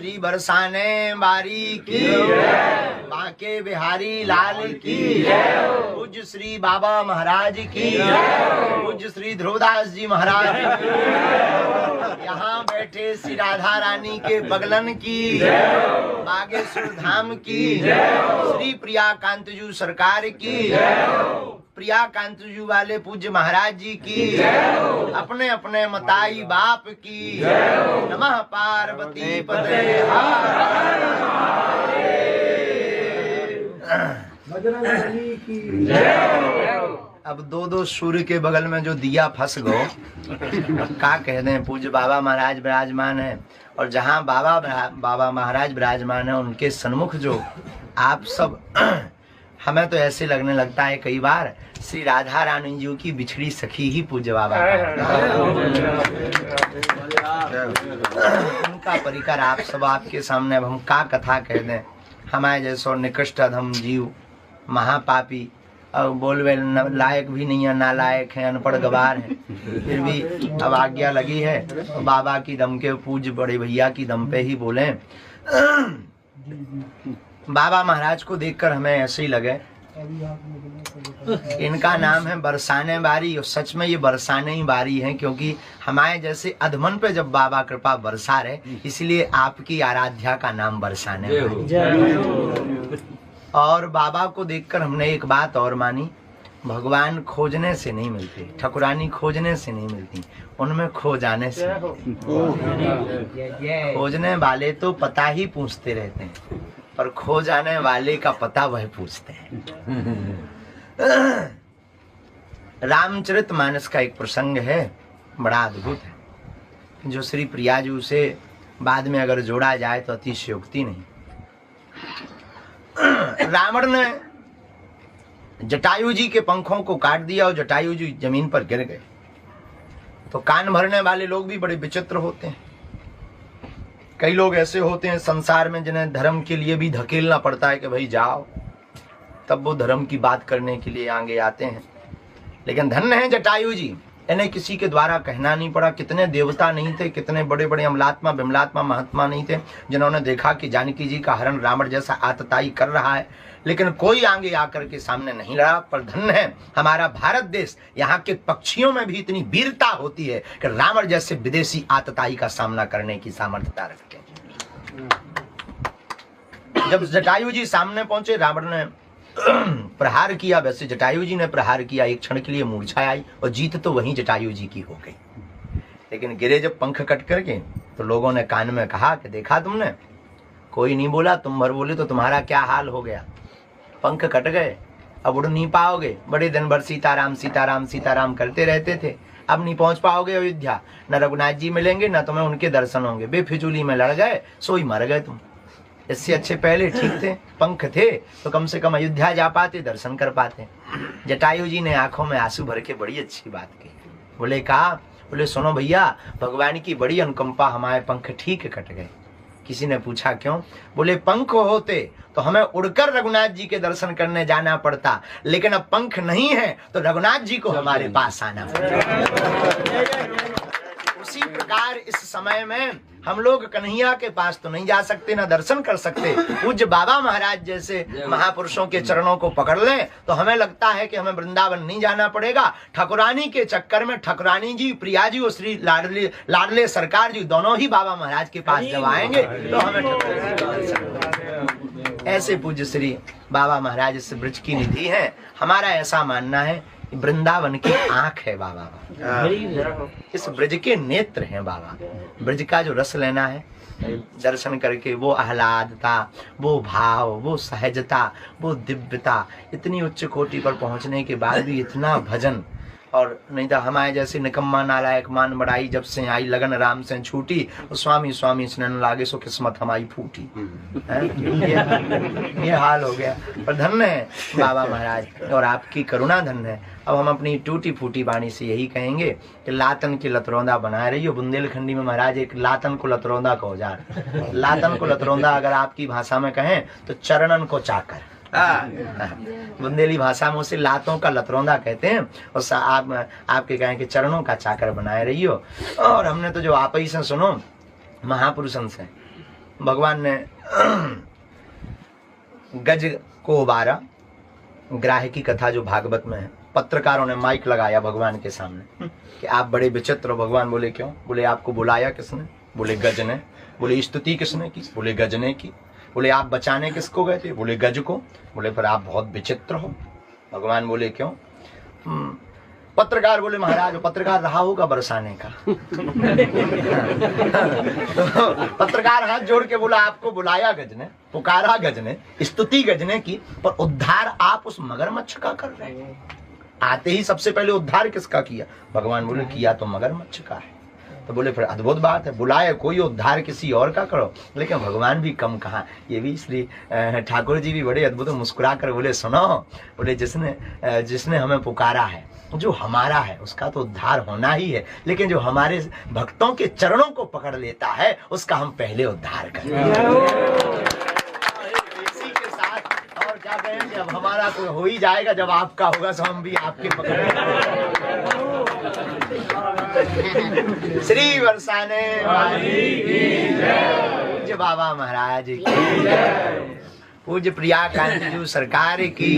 श्री बरसाने बारी की, बांके बिहारी लाल की, पूज्य श्री बाबा महाराज की, पूज्य श्री ध्रुवदास जी महाराज की, यहाँ बैठे श्री राधा रानी के बगलन की, बागेश्वर धाम की, श्री प्रिया कांतजू सरकार की, प्रिया कांतजू वाले पूज्य महाराज जी की, अपने अपने मताई बाप की, नमः पार्वती पते हर बजरंगबली की। अब दो सूर्य के बगल में जो दिया फंस गो, क्या कह दें। पूज्य बाबा महाराज विराजमान है, और जहाँ बाबा महाराज विराजमान है उनके सन्मुख जो आप सब हमें तो ऐसे लगने लगता है कई बार श्री राधा रानी जी की बिछड़ी सखी ही पूज्य बाबा उनका परिकर आप सब आपके सामने। अब हम का कथा कह दें। हमारे जैसो निकृष्ट अधम जीव महापापी और बोलवे लायक भी नहीं है, नालायक है, अनपढ़ गवार है, फिर भी अब आज्ञा लगी है तो बाबा की दम के पूज्य बड़े भैया की दम पे ही बोले। बाबा महाराज को देखकर हमें ऐसे ही लगे इनका नाम है बरसाने बारी, और सच में ये बरसाने ही बारी है, क्योंकि हमारे जैसे अधमन पे जब बाबा कृपा बरसा रहे, इसलिए आपकी आराध्या का नाम बरसाने बारी। और बाबा को देखकर हमने एक बात और मानी, भगवान खोजने से नहीं मिलते, ठकुरानी खोजने से नहीं मिलती, उनमें खो जाने से। खोजने वाले तो पता ही पूछते रहते हैं, पर खो जाने वाले का पता वह पूछते हैं। रामचरितमानस का एक प्रसंग है, बड़ा अद्भुत है, जो श्री प्रियाजू से बाद में अगर जोड़ा जाए तो अतिशयोक्ति नहीं। रावण ने जटायु जी के पंखों को काट दिया और जटायु जी जमीन पर गिर गए। तो कान भरने वाले लोग भी बड़े विचित्र होते हैं। कई लोग ऐसे होते हैं संसार में जिन्हें धर्म के लिए भी धकेलना पड़ता है कि भाई जाओ, तब वो धर्म की बात करने के लिए आगे आते हैं। लेकिन धन्य है जटायु जी, इन्हें किसी के द्वारा कहना नहीं पड़ा। कितने देवता नहीं थे, कितने बड़े बड़े अमलात्मा विमलात्मा महात्मा नहीं थे जिन्होंने देखा कि जानकी जी का हरण रावण जैसा आतताई कर रहा है, लेकिन कोई आगे आकर के सामने नहीं लड़ा। पर धन्य है हमारा भारत देश, यहाँ के पक्षियों में भी इतनी वीरता होती है कि रावण जैसे विदेशी आतताई का सामना करने की सामर्थ्यता रखते हैं। जब जटायु जी सामने पहुंचे, रावण ने प्रहार किया, वैसे जटायु जी ने प्रहार किया। एक क्षण के लिए मूर्छा आई और जीत तो वहीं जटायु जी की हो गई। लेकिन गिरे जब पंख कट करके, तो लोगों ने कान में कहा कि देखा तुमने, कोई नहीं बोला, तुम भर बोले तो तुम्हारा क्या हाल हो गया। पंख कट गए, अब उड़ नहीं पाओगे। बड़े दिन भर सीताराम सीताराम सीताराम करते रहते थे, अब नहीं पहुंच पाओगे अयोध्या। न रघुनाथ जी मिलेंगे, न तुम्हें उनके दर्शन होंगे। बेफिजूली में लड़ गए, सोई मर गए तुम। इससे अच्छे पहले ठीक थे, पंख थे तो कम से कम अयोध्या जा पाते, दर्शन कर पाते। जटायु जी ने आंखों में आंसू भर के बड़ी अच्छी बात की। बोले कहा, बोले सुनो भैया, भगवान की बड़ी अनुकंपा, हमारे पंख ठीक कट गए। किसी ने पूछा क्यों? बोले पंख होते तो हमें उड़कर रघुनाथ जी के दर्शन करने जाना पड़ता, लेकिन अब पंख नहीं है तो रघुनाथ जी को हमारे पास आना पड़ता। उसी प्रकार इस समय में हम लोग कन्हैया के पास तो नहीं जा सकते, ना दर्शन कर सकते। पूज्य बाबा महाराज जैसे महापुरुषों के चरणों को पकड़ लें तो हमें लगता है कि हमें वृंदावन नहीं जाना पड़ेगा। ठकुरानी के चक्कर में ठकुरानी जी, प्रिया जी और श्री लाडले सरकार जी दोनों ही बाबा महाराज के पास जब आएंगे तो हमें ऐसे पूज्य श्री बाबा महाराज इस ब्रज की निधि है। हमारा ऐसा मानना है वृंदावन की आंख है बाबा, इस ब्रज के नेत्र हैं बाबा। ब्रज का जो रस लेना है, दर्शन करके वो आह्लादता, वो भाव, वो सहजता, वो दिव्यता, इतनी उच्च कोटि पर पहुंचने के बाद भी इतना भजन। और नहीं तो हमारे जैसे निकम्मा नालायक मान बड़ाई, जब से आई लगन राम से छूटी, स्वामी स्वामी स्नन लागे सो किस्मत हमारी फूटी। ये हाल हो गया। पर धन्य है बाबा महाराज और आपकी करुणा धन्य है। अब हम अपनी टूटी फूटी वाणी से यही कहेंगे कि लातन की लतरौंदा बनाए रही हो। बुंदेलखंडी में महाराज एक लातन को लतरौंदा का औजार, लातन को लतरौंदा अगर आपकी भाषा में कहें तो चरणन को चाकर। बुंदेली भाषा में उसे लातों का लतरौंदा कहते हैं। और आपके कहें कि चरणों का चाकर बनाए रही हो। और हमने तो जो आप ही से सुनो महापुरुषन से, भगवान ने गज को उबारा। ग्राह की कथा जो भागवत में है, पत्रकारों ने माइक लगाया भगवान के सामने कि आप बड़े विचित्र हो। भगवान बोले क्यों? बोले आपको बुलाया किसने? बोले गज ने। बोले स्तुति किसने की? बोले गज ने की। बोले आप बचाने किसको गए थे? बोले गज को। बोले पर आप बहुत विचित्र हो। भगवान बोले क्यों? पत्रकार बोले महाराज, पत्रकार रहा होगा बरसाने का। पत्रकार हाथ जोड़ के बोला आपको बुलाया गज ने, पुकारा गज ने, स्तुति गज ने की, पर उद्धार आप उस मगरमच्छ का कर रहे हैं। आते ही सबसे पहले उद्धार किसका किया? भगवान बोले किया तो मगरमच्छ का है। तो बोले फिर अद्भुत बात है, बुलाए कोई उद्धार किसी और का करो। लेकिन भगवान भी कम कहा। ये भी श्री ठाकुर जी भी बड़े अद्भुत मुस्कुरा कर बोले सुनो, बोले जिसने हमें पुकारा है, जो हमारा है, उसका तो उद्धार होना ही है, लेकिन जो हमारे भक्तों के चरणों को पकड़ लेता है उसका हम पहले उद्धार करें। इसी के साथ और क्या कहेंगे, अब हमारा तो हो ही जाएगा, जब आपका होगा तो हम भी आपके पकड़। श्री बरसाने पूज्य बाबा महाराज की, पूज्य प्रिया कांति सरकार की।